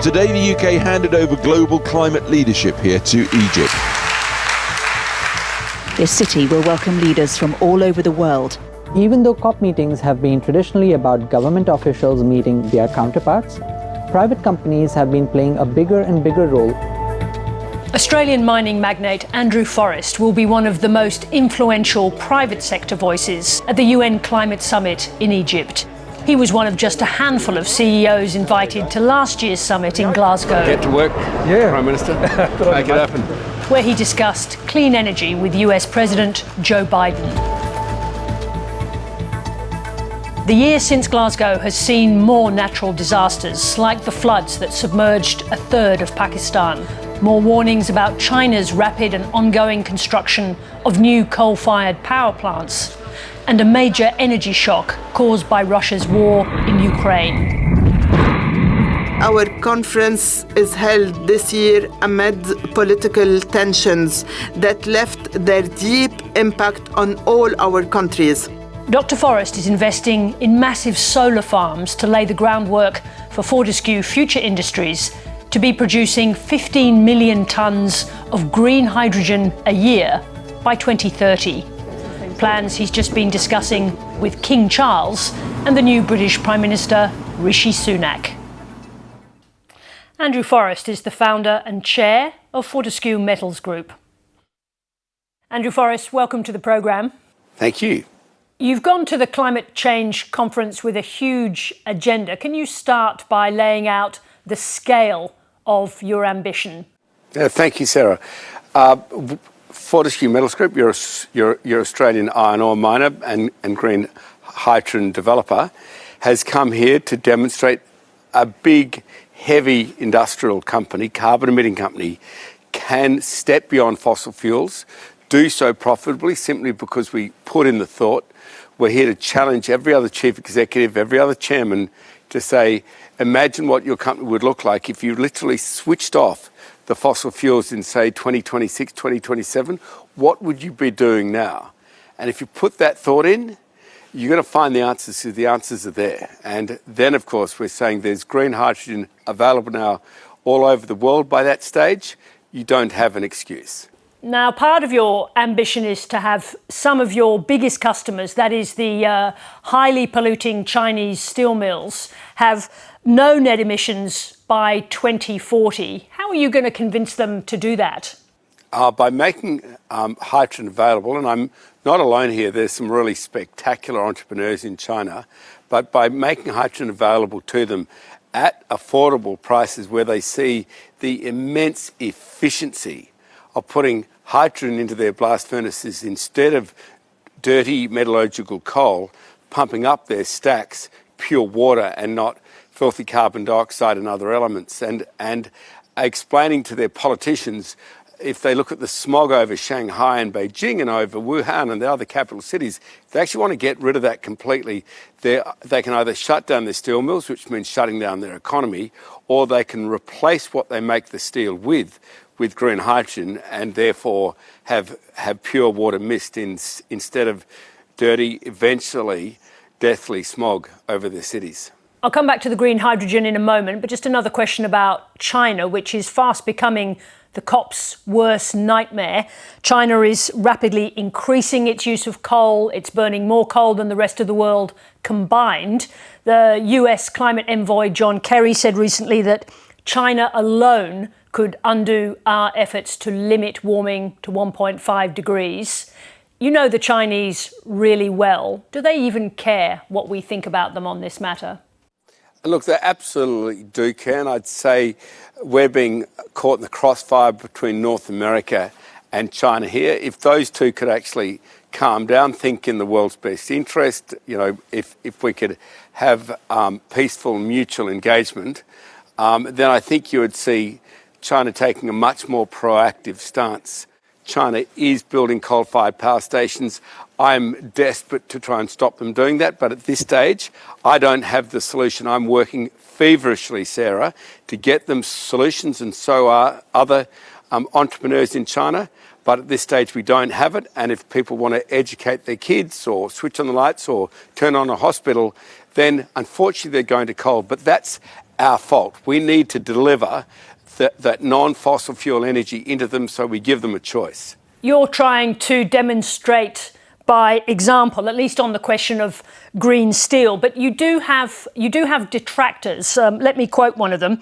Today, the UK handed over global climate leadership here to Egypt. This city will welcome leaders from all over the world. Even though COP meetings have been traditionally about government officials meeting their counterparts, private companies have been playing a bigger and bigger role. Australian mining magnate Andrew Forrest will be one of the most influential private sector voices at the UN Climate Summit in Egypt. He was one of just a handful of CEOs invited to last year's summit in Glasgow. Get to work, Prime Minister. Make it happen. Where he discussed clean energy with US President Joe Biden. The year since Glasgow has seen more natural disasters, like the floods that submerged a third of Pakistan. More warnings about China's rapid and ongoing construction of new coal-fired power plants, and a major energy shock caused by Russia's war in Ukraine. Our conference is held this year amid political tensions that left their deep impact on all our countries. Dr. Forrest is investing in massive solar farms to lay the groundwork for Fortescue Future Industries to be producing 15 million tonnes of green hydrogen a year by 2030. Plans he's just been discussing with King Charles and the new British Prime Minister Rishi Sunak. Andrew Forrest is the founder and chair of Fortescue Metals Group. Andrew Forrest, welcome to the programme. Thank you. You've gone to the climate change conference with a huge agenda. Can you start by laying out the scale of your ambition? Thank you, Sarah. Fortescue Metals Group, you're Australian iron ore miner and green hydrogen developer, has come here to demonstrate a big, heavy industrial company, carbon-emitting company, can step beyond fossil fuels, do so profitably simply because we put in the thought. We're here to challenge every other chief executive, every other chairman to say, imagine what your company would look like if you literally switched off the fossil fuels in, say, 2026, 2027. What would you be doing now? And if you put that thought in, you're going to find the answers. So the answers are there. And then, of course, we're saying there's green hydrogen available now all over the world. By that stage, you don't have an excuse. Now, part of your ambition is to have some of your biggest customers, that is the highly polluting Chinese steel mills, have no net emissions by 2040. How are you going to convince them to do that? By making hydrogen available, and I'm not alone here, there's some really spectacular entrepreneurs in China, but by making hydrogen available to them at affordable prices where they see the immense efficiency of putting hydrogen into their blast furnaces instead of dirty metallurgical coal, pumping up their stacks pure water and not filthy carbon dioxide and other elements, and explaining to their politicians, if they look at the smog over Shanghai and Beijing and over Wuhan and the other capital cities, if they actually want to get rid of that completely, they can either shut down their steel mills, which means shutting down their economy, or they can replace what they make the steel with green hydrogen and therefore have pure water mist instead of dirty, eventually deathly smog over their cities. I'll come back to the green hydrogen in a moment, but just another question about China, which is fast becoming the COP's worst nightmare. China is rapidly increasing its use of coal. It's burning more coal than the rest of the world combined. The US climate envoy John Kerry said recently that China alone could undo our efforts to limit warming to 1.5 degrees. You know the Chinese really well. Do they even care what we think about them on this matter? Look, they absolutely do care, and I'd say we're being caught in the crossfire between North America and China here. If those two could actually calm down, think in the world's best interest, if we could have peaceful mutual engagement, then I think you would see China taking a much more proactive stance. China is building coal-fired power stations. I'm desperate to try and stop them doing that, but at this stage, I don't have the solution. I'm working feverishly, Sarah, to get them solutions, and so are other entrepreneurs in China. But at this stage, we don't have it. And if people want to educate their kids or switch on the lights or turn on a hospital, then unfortunately they're going to coal. But that's our fault. We need to deliver that non-fossil fuel energy into them, so we give them a choice. You're trying to demonstrate by example, at least on the question of green steel, but you do have detractors. Let me quote one of them.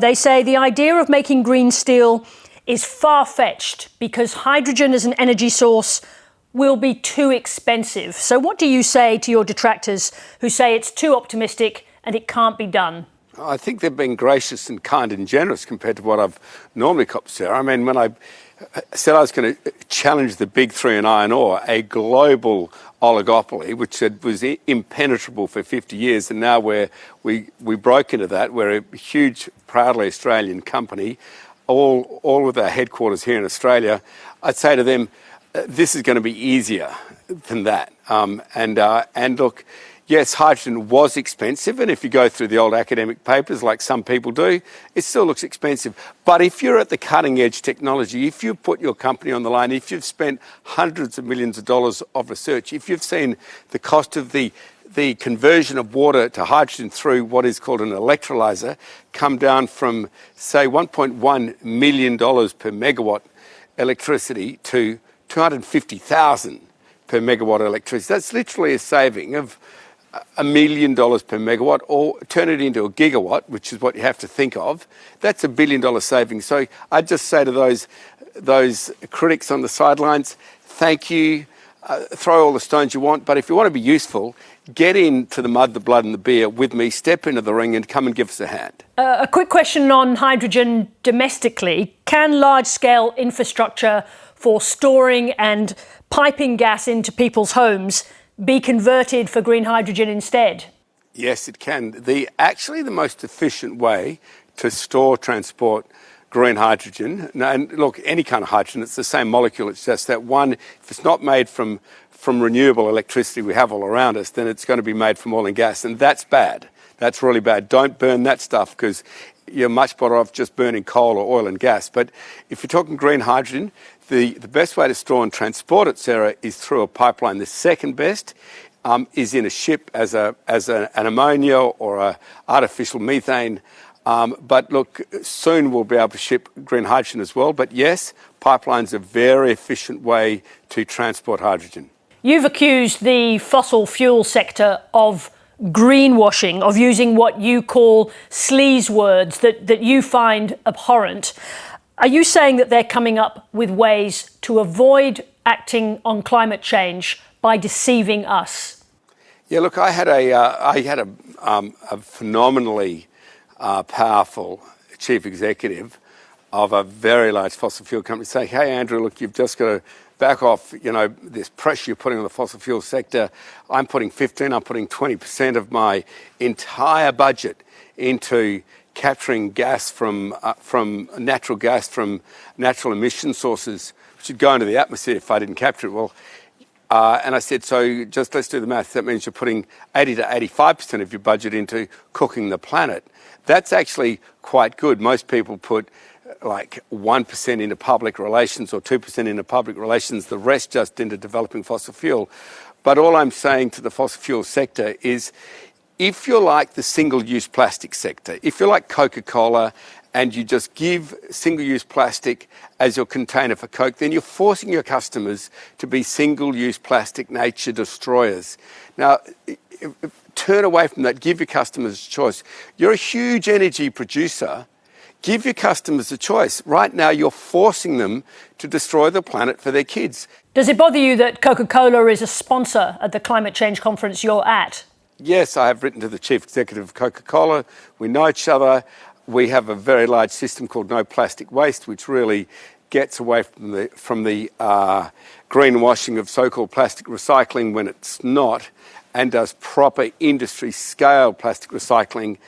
They say the idea of making green steel is far-fetched because hydrogen as an energy source will be too expensive. So what do you say to your detractors who say it's too optimistic and it can't be done? I think they've been gracious and kind and generous compared to what I've normally copped, Sarah. I mean, when I said I was going to challenge the big three in iron ore, a global oligopoly, which was impenetrable for 50 years, and now we broke into that. We're a huge, proudly Australian company, all with our headquarters here in Australia. I'd say to them, this is going to be easier than that. And look, yes, hydrogen was expensive, and if you go through the old academic papers, like some people do, it still looks expensive. But if you're at the cutting edge technology, if you put your company on the line, if you've spent hundreds of millions of dollars of research, if you've seen the cost of the conversion of water to hydrogen through what is called an electrolyser come down from, say, $1.1 million per megawatt electricity to $250,000 per megawatt electricity, that's literally a saving of $1 million per megawatt, or turn it into a gigawatt, which is what you have to think of. That's $1 billion saving. So I'd just say to those critics on the sidelines, thank you, throw all the stones you want, but if you want to be useful, get into the mud, the blood and the beer with me, step into the ring and come and give us a hand. A quick question on hydrogen domestically. Can large-scale infrastructure for storing and piping gas into people's homes be converted for green hydrogen instead? Yes, it can. Actually, the most efficient way to store, transport green hydrogen, and look, any kind of hydrogen, it's the same molecule, it's just that one, if it's not made from renewable electricity we have all around us, then it's going to be made from oil and gas, and that's bad. That's really bad. Don't burn that stuff, because you're much better off just burning coal or oil and gas. But if you're talking green hydrogen, the best way to store and transport it, Sarah, is through a pipeline. The second best is in a ship as an ammonia or a artificial methane. But look, soon we'll be able to ship green hydrogen as well. But yes, pipelines are a very efficient way to transport hydrogen. You've accused the fossil fuel sector of greenwashing, of using what you call sleaze words that you find abhorrent. Are you saying that they're coming up with ways to avoid acting on climate change by deceiving us? Yeah, look, I had a phenomenally powerful chief executive of a very large fossil fuel company say, hey, Andrew, look, you've just got to back off, this pressure you're putting on the fossil fuel sector. I'm putting 20% of my entire budget into capturing gas from natural emission sources, which would go into the atmosphere if I didn't capture it. Well, and I said, so just let's do the math. That means you're putting 80 to 85% of your budget into cooking the planet. That's actually quite good. Most people put like 1% into public relations or 2% into public relations, the rest just into developing fossil fuel. But all I'm saying to the fossil fuel sector is, if you're like the single-use plastic sector, if you're like Coca-Cola and you just give single-use plastic as your container for Coke, then you're forcing your customers to be single-use plastic nature destroyers. Now, turn away from that. Give your customers a choice. You're a huge energy producer. Give your customers a choice. Right now, you're forcing them to destroy the planet for their kids. Does it bother you that Coca-Cola is a sponsor at the climate change conference you're at? Yes, I have written to the chief executive of Coca-Cola. We know each other. We have a very large system called No Plastic Waste, which really gets away from the greenwashing of so-called plastic recycling when it's not, and does proper industry-scale plastic recycling.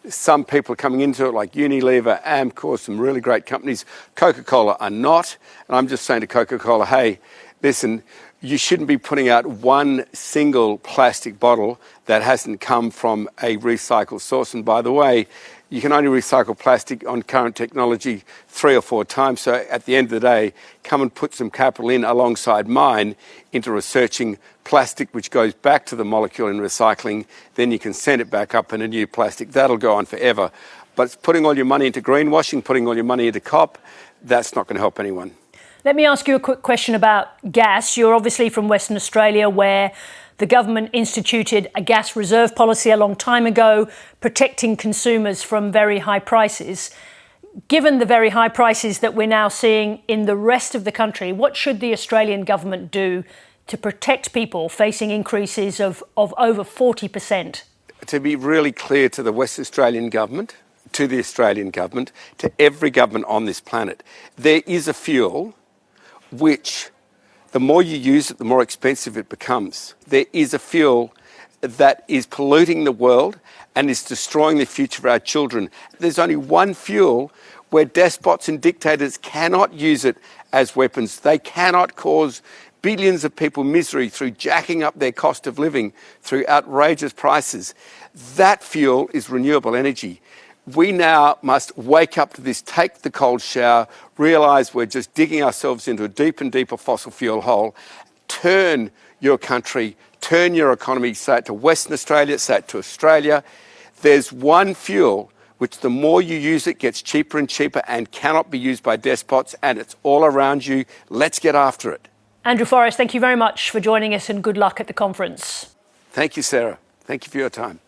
Some people are coming into it, like Unilever, Amcor, some really great companies. Coca-Cola are not. And I'm just saying to Coca-Cola, hey, listen, You shouldn't be putting out one single plastic bottle that hasn't come from a recycled source. And by the way, you can only recycle plastic on current technology 3 or 4 times. So at the end of the day, come and put some capital in alongside mine into researching plastic, which goes back to the molecule in recycling. Then you can send it back up in a new plastic. That'll go on forever. But it's putting all your money into greenwashing, putting all your money into COP, that's not going to help anyone. Let me ask you a quick question about gas. You're obviously from Western Australia, where the government instituted a gas reserve policy a long time ago, protecting consumers from very high prices. Given the very high prices that we're now seeing in the rest of the country, what should the Australian government do to protect people facing increases of over 40%? To be really clear to the West Australian government, to the Australian government, to every government on this planet, there is a fuel which, the more you use it, the more expensive it becomes. There is a fuel that is polluting the world and is destroying the future of our children. There's only one fuel where despots and dictators cannot use it as weapons. They cannot cause billions of people misery through jacking up their cost of living, through outrageous prices. That fuel is renewable energy. We now must wake up to this, take the cold shower, realise we're just digging ourselves into a deeper and deeper fossil fuel hole. Turn your country, turn your economy, say it to Western Australia, say it to Australia. There's one fuel which the more you use it gets cheaper and cheaper and cannot be used by despots, and it's all around you. Let's get after it. Andrew Forrest, thank you very much for joining us and good luck at the conference. Thank you, Sarah. Thank you for your time.